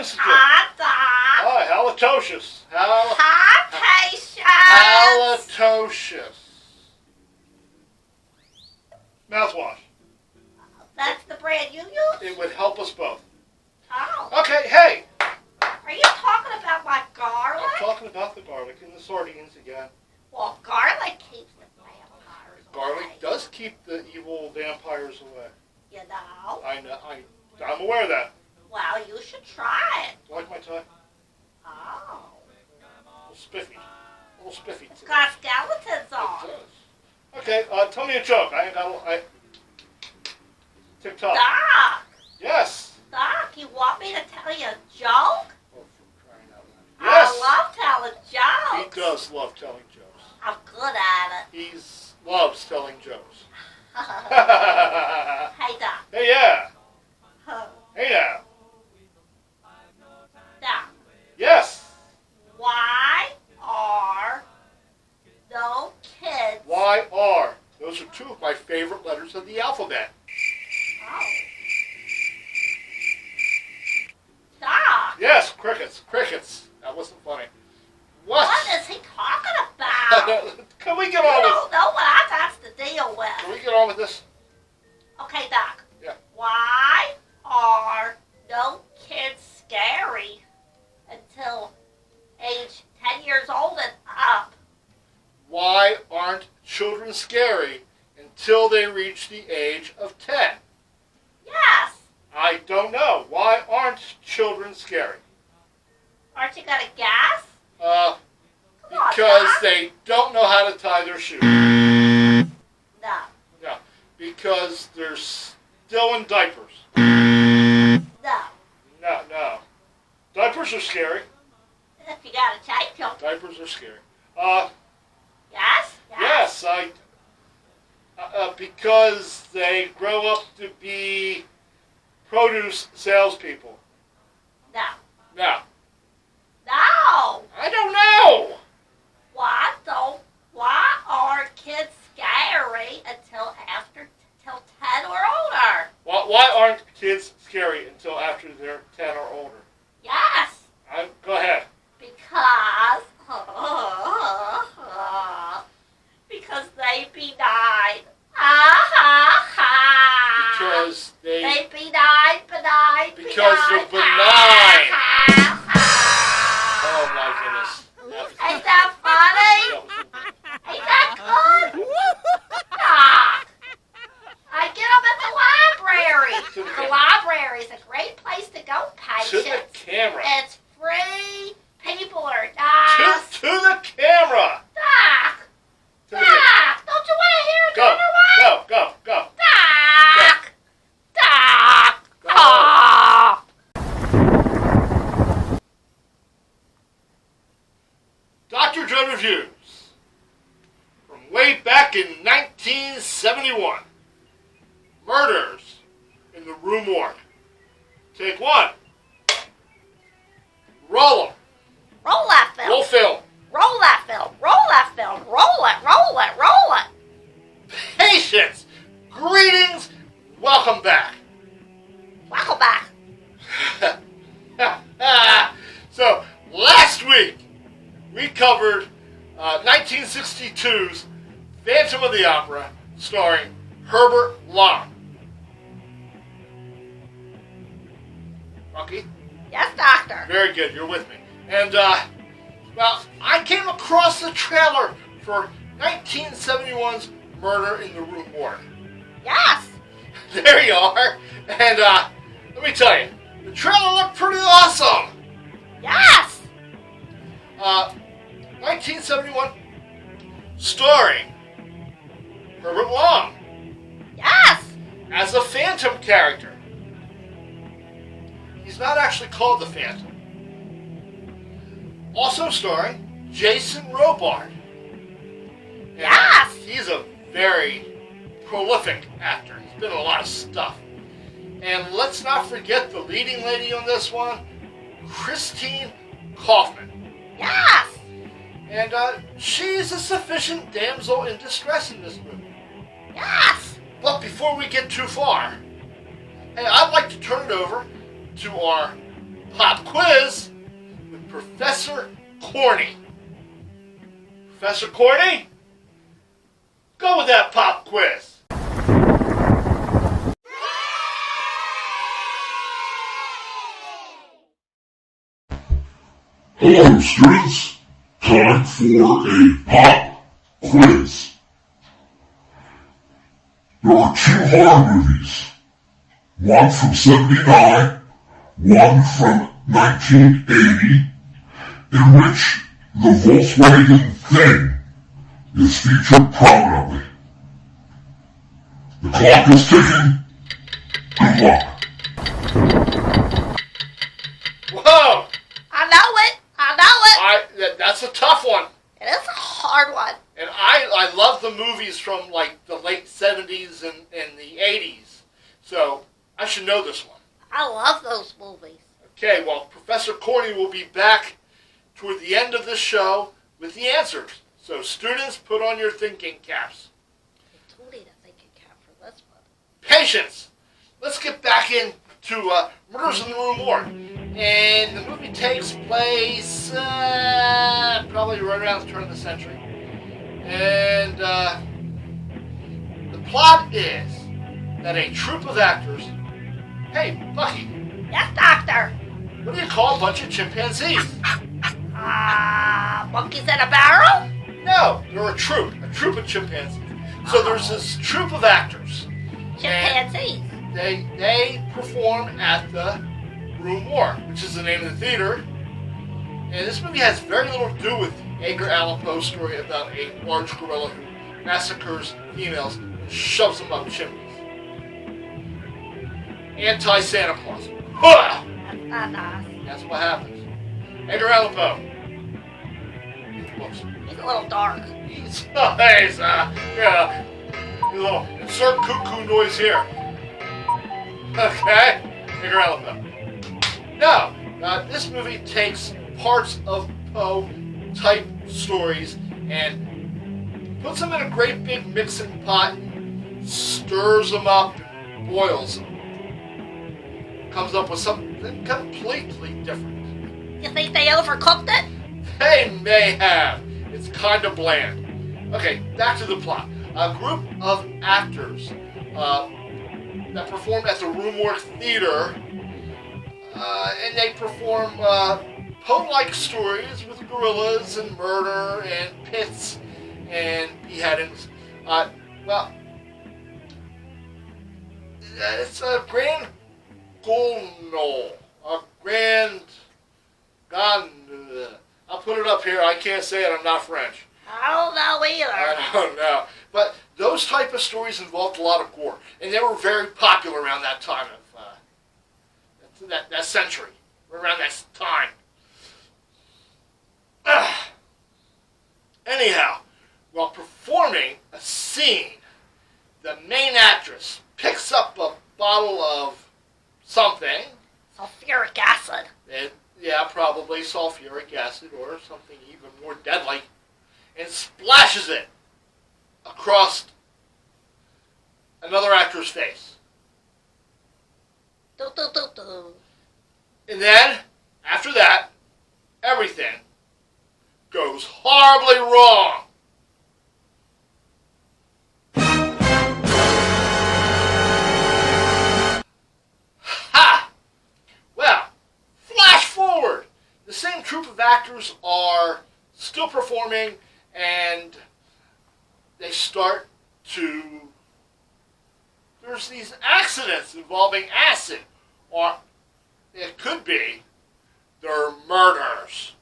Institute. Hi, Doc. Hi, halitosis. Hi, patience. Halitosis. Mouthwash. That's the brand you use? It would help us both. Oh. Okay, hey. Are you talking about my garlic? I'm talking about the garlic and the sardines again. Well, garlic keeps the vampires Garlic away. does keep the evil vampires away. You know? I know. I'm aware of that. Well, you should try it. Do you like my tie? Oh. A little spiffy. A little spiffy. It's got skeletons It on. does. Okay, tell me a joke. TikTok. Doc. Yes. Doc, you want me to tell you a joke? Oh, for crying out loud. Yes. I love telling jokes. He does love telling jokes. I'm good at it. He loves telling jokes. Hey, Doc. Hey, yeah. Huh. Hey, now. Doc, Yes. why are no kids... Y-R. Those are two of my favorite letters of the alphabet. Oh. Doc, Yes, crickets. Crickets. That wasn't funny. What? what is he talking about? Can we You get on with? don't know what I got to deal Can we with. get on with this? Okay, Doc. Yeah. Why are no kids scary until age 10 years old and up? Why aren't children scary until they reach the age of 10? Yes. I don't know. Why aren't children scary? Aren't you going to guess? Uh, Come on, because Doc. they don't know how to tie their shoes. No. No, because they're still in diapers. No. No. Diapers are scary. If you got to change them. Diapers are scary. Yes? Yes, because they grow up to be produce salespeople. No. No, No. I don't know. Why are kids scary until 10 or older? Why aren't kids scary until after they're 10 or older? Yes. Go ahead. Because they be died. Ha ha ha. Because They be died, benign, Because they're benign. Oh my goodness. Ain't that funny? Ain't that good? Doc, I get them at the library. The library's a great place to go, To the patients. camera. It's free. People are nice. To the camera. Doc, To the camera. Doc, don't you want to hear a Go. dinner one? Go. Doc, Doc. Go. Aw. Dr. Dread Reviews. From way back in 1971. Murders in the Rue Morgue. Take one. Roll 'em. Roll that film. Roll film. Roll that film. Roll that film. Roll it. Roll it. Roll it. Patience. Greetings. Welcome back. Welcome back. So, last week, we covered 1962's Phantom of the Opera, starring Herbert Lom. Rocky? Yes, doctor. Very good, you're with me. And, well, I came across the trailer for 1971's Murder in the Rue Morgue. Yes. There you are. And, let me tell you, the trailer looked pretty awesome. Yes. 1971, starring Herbert Lom Yes. as a Phantom character. He's not actually called the Phantom. Also starring Jason Robard. And Yes. He's a very prolific actor. He's been in a lot of stuff. And let's not forget the leading lady on this one, Christine Kaufman. Yes. And she's a sufficient damsel in distress in this movie. Yes. But before we get too far, hey, I'd like to turn it over to our pop quiz with Professor Corny. Professor Corny, go with that pop quiz. Hello, students. Time for a pop quiz. There are 2 horror movies. One from '79, one from 1980, in which the Volkswagen thing is featured prominently. The clock is ticking. Good luck. Whoa! I know it. That's a tough one. It is a hard one. And I love the movies from like the late 70s and the 80s. So I should know this one. I love those movies. Okay, well, Professor Corny will be back toward the end of this show with the answers. So students, put on your thinking caps. I told you to thinking cap for this one. Patience! Let's get back into Murders in the Rue Morgue. And the movie takes place probably right around the turn of the century. And the plot is that a troupe of actors... Hey, Bucky. Yes, Doctor. What do you call a bunch of chimpanzees? Monkeys in a barrel? No, they're a troupe of chimpanzees. So there's this troupe of actors. Chimpanzees. They perform at the Rue Morgue, which is the name of the theater. And this movie has very little to do with the Edgar Allan Poe story about a large gorilla who massacres females and shoves them up chimneys. Anti-Santa Claus. Huh! That's not nice. That's what happens. Edgar Allan Poe. Whoops. He's a little dark. He's a little insert cuckoo noise here. Okay? Edgar Allan Poe. No, this movie takes parts of Poe type stories and puts them in a great big mixing pot, stirs them up, boils them. Comes up with something completely different. You think they overcooked it? They may have. It's kind of bland. Okay, back to the plot. A group of actors that perform at the Rue Morgue Theater, and they perform Poe-like stories with gorillas and murder and pits and beheadings. It's a grand I'll put it up here. I can't say it. I'm not French. I don't know either. I don't know. But those type of stories involved a lot of gore. And they were very popular around that time of that century. Around that time. Anyhow, while performing a scene, the main actress picks up a bottle of something. Sulfuric acid. Yeah, probably sulfuric acid or something even more deadly, and splashes it across another actor's face. Do, do, do, do. And then, after that, everything goes horribly wrong. Ha! Well, flash forward. The same troupe of actors are still performing, and they start to... There's these accidents involving acid, or it could be they're murders.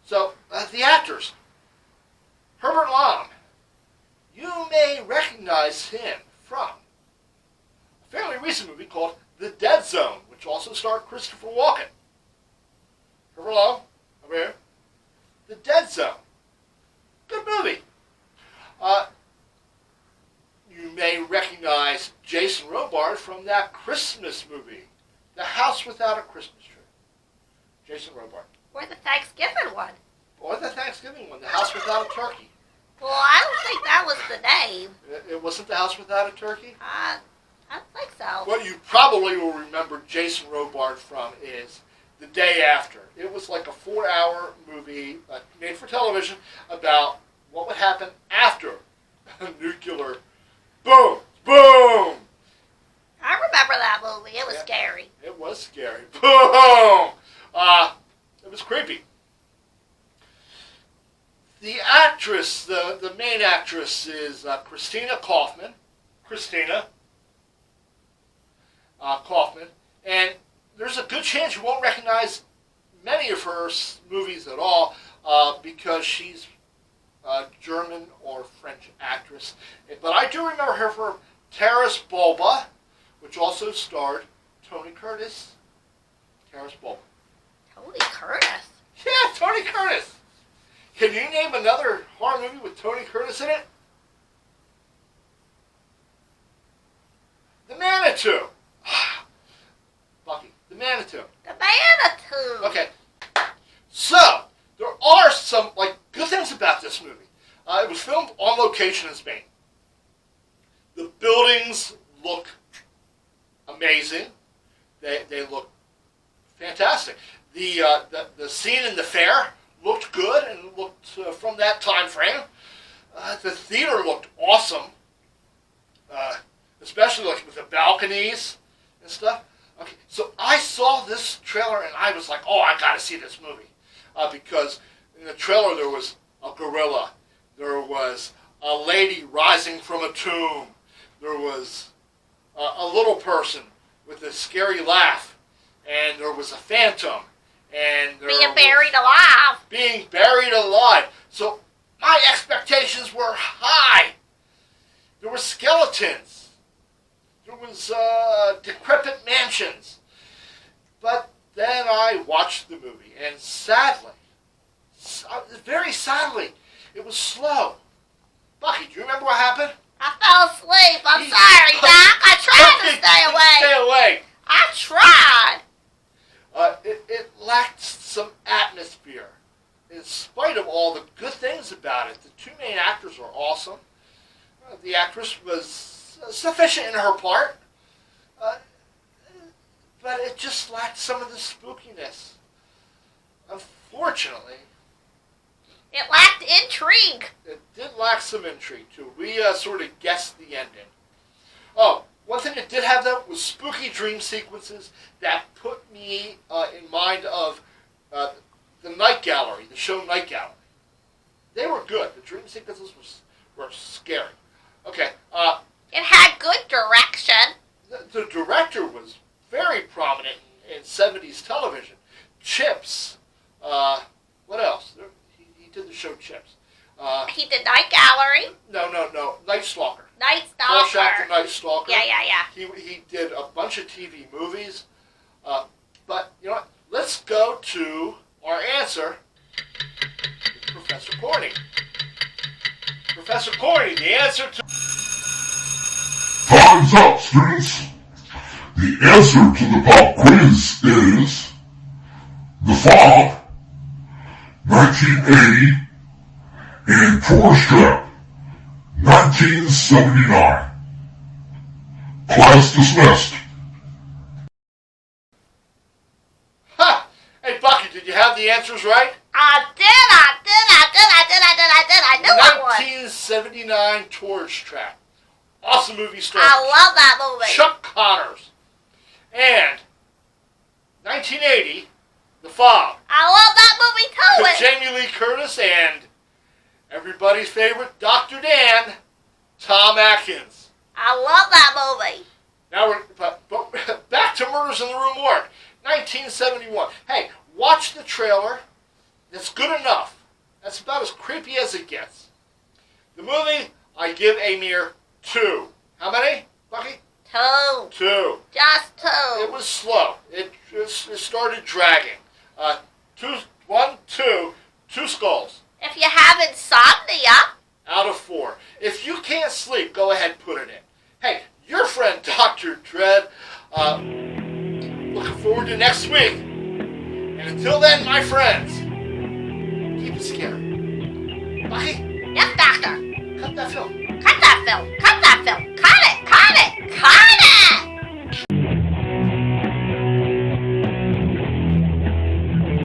So, the actors. Herbert Lom. You may recognize him from a fairly recent movie called The Dead Zone, which also starred Christopher Walken. Herbert Lom, over here. The Dead Zone. Good movie. You may recognize Jason Robards from that Christmas movie, The House Without a Christmas Tree. Jason Robards. Or the Thanksgiving one. Or the Thanksgiving one, The House Without a Turkey. Well, I don't think that was the name. It wasn't The House Without a Turkey? I don't think so. What you probably will remember Jason Robart from is The Day After. It was like a 4-hour movie made for television about what would happen after a nuclear boom, boom. I remember that movie. It was scary. It was scary. Boom! It was creepy. The actress, the main actress is Christina Kaufman. Kaufman. And there's a good chance you won't recognize many of her movies at all because she's a German or French actress. But I do remember her from Taras Bulba, which also starred Tony Curtis. Taras Bulba. Tony Curtis? Yeah, Tony Curtis. Can you name another horror movie with Tony Curtis in it? The Manitou. Bucky, The Manitou. The Manitou. Okay. So, there are some good things about this movie. It was filmed on location in Spain. The buildings look amazing. They look fantastic. The scene in the fair looked good and looked from that time frame. The theater looked awesome, especially with the balconies and stuff. Okay, so I saw this trailer and I was like, oh, I got to see this movie because in the trailer there was a gorilla, there was a lady rising from a tomb, there was a little person with a scary laugh, and there was a phantom, and there being buried alive. Being buried alive. So my expectations were high. There were skeletons. There was decrepit mansions. But then I watched the movie, and sadly, very sadly, it was slow. Bucky, do you remember what happened? I fell asleep. I'm sorry, Doc. I tried to stay awake. Stay awake. I tried. It lacked some atmosphere. In spite of all the good things about it, the two main actors were awesome. The actress was sufficient in her part, but it just lacked some of the spookiness. Unfortunately, it lacked intrigue. It did lack some intrigue, too. We sort of guessed the ending. Oh, one thing it did have, though, was spooky dream sequences that put me in mind of the Night Gallery, the show Night Gallery. They were good. The dream sequences were scary. Okay. It had good direction. The director was very prominent in 70s television. Chips. What else? He did the show Chips. He did Night Gallery. No. Night Stalker. Night Stalker. The Night Stalker. Yeah. He did a bunch of TV movies. But, you know what? Let's go to our answer with Professor Corny. Professor Corny, the answer to... Time's up, students. The answer to the pop quiz is... The Fog, 1980, and Tourist Trap, 1979. Class dismissed. Ha! Hey, Bucky, did you have the answers right? I did. I knew I would. 1979 Tourist Trap. Awesome movie star. I love that movie. Chuck Connors. And 1980, The Fog. I love that movie too. With Jamie Lee Curtis and everybody's favorite Dr. Dan, Tom Atkins. I love that movie. Now but back to Murders in the Rue Morgue, 1971. Hey, watch the trailer. It's good enough. That's about as creepy as it gets. The movie, I give a mere 2. How many, Bucky? 2. 2. Just 2. It was slow. It started dragging. 2 skulls. If you have insomnia. Out of 4. If you can't sleep, go ahead and put it in. Hey, your friend Dr. Dread. Looking forward to next week. And until then, my friends, keep it scary. Bucky? Yes, Doctor. Cut that film. Cut that film! Cut that film! Cut